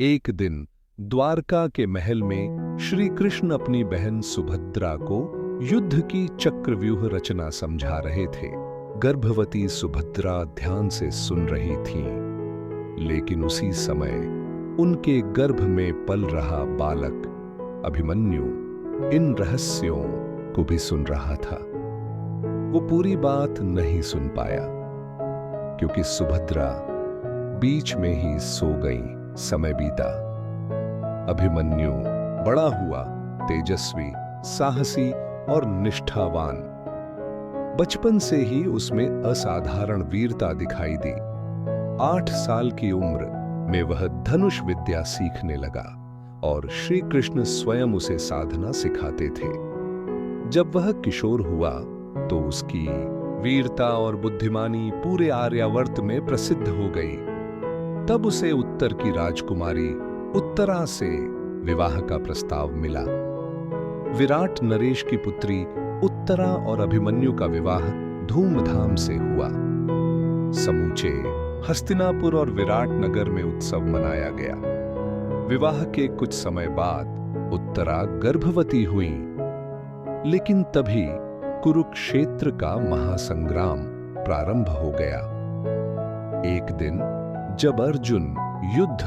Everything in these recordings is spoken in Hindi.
एक दिन द्वारका के महल में श्री कृष्ण अपनी बहन सुभद्रा को युद्ध की चक्रव्यूह रचना समझा रहे थे। गर्भवती सुभद्रा ध्यान से सुन रही थीं, लेकिन उसी समय उनके गर्भ में पल रहा बालक अभिमन्यु इन रहस्यों को भी सुन रहा था। वो पूरी बात नहीं सुन पाया, क्योंकि सुभद्रा बीच में ही सो गई। समय बीता। अभिमन्यु बड़ा हुआ, तेजस्वी, साहसी और निष्ठावान। बचपन से ही उसमें असाधारण वीरता दिखाई दी। 8 साल की उम्र में वह धनुष विद्या सीखने लगा और श्री कृष्ण स्वयं उसे साधना सिखाते थे। जब वह किशोर हुआ तो उसकी वीरता और बुद्धिमानी पूरे आर्यावर्त में प्रसिद्ध हो गई। तब उसे उत्तर की राजकुमारी उत्तरा से विवाह का प्रस्ताव मिला। विराट नरेश की पुत्री उत्तरा और अभिमन्यु का विवाह धूमधाम से हुआ। समूचे हस्तिनापुर और विराट नगर में उत्सव मनाया गया। विवाह के कुछ समय बाद उत्तरा गर्भवती हुई, लेकिन तभी कुरुक्षेत्र का महासंग्राम प्रारंभ हो गया। एक दिन जब अर्जुन युद्ध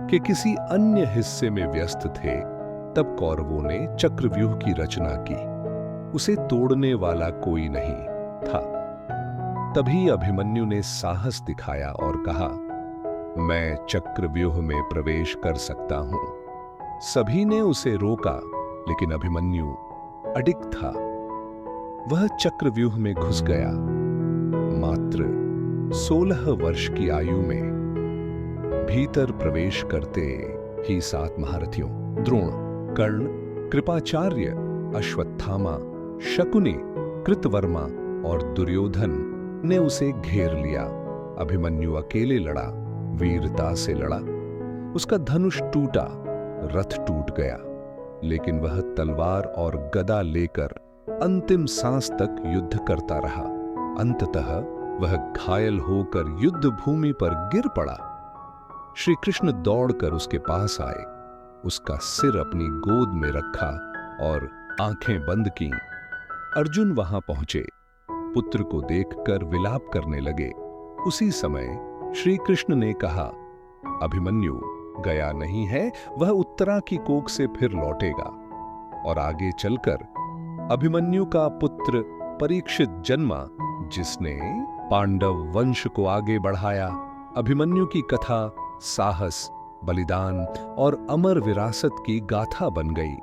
के किसी अन्य हिस्से में व्यस्त थे, तब कौरवों ने चक्रव्यूह की रचना की। उसे तोड़ने वाला कोई नहीं था। तभी अभिमन्यु ने साहस दिखाया और कहा, मैं चक्रव्यूह में प्रवेश कर सकता हूं। सभी ने उसे रोका, लेकिन अभिमन्यु अडिग था। वह चक्रव्यूह में घुस गया। मात्र 16 वर्ष की आयु में भीतर प्रवेश करते ही 7 महारथियों द्रोण, कर्ण, कृपाचार्य, अश्वत्थामा, शकुनि, कृतवर्मा और दुर्योधन ने उसे घेर लिया। अभिमन्यु अकेले लड़ा, वीरता से लड़ा। उसका धनुष टूटा, रथ टूट गया, लेकिन वह तलवार और गदा लेकर अंतिम सांस तक युद्ध करता रहा। अंततः वह घायल होकर युद्ध भूमि पर गिर पड़ा। श्री कृष्ण दौड़कर उसके पास आए, उसका सिर अपनी गोद में रखा और आंखें बंद कीं। अर्जुन वहां पहुंचे, पुत्र को देखकर विलाप करने लगे। उसी समय श्री कृष्ण ने कहा, अभिमन्यु गया नहीं है, वह उत्तरा की कोख से फिर लौटेगा। और आगे चलकर अभिमन्यु का पुत्र परीक्षित जन्मा, जिसने पांडव वंश को आगे बढ़ाया। अभिमन्यु की कथा साहस, बलिदान और अमर विरासत की गाथा बन गई।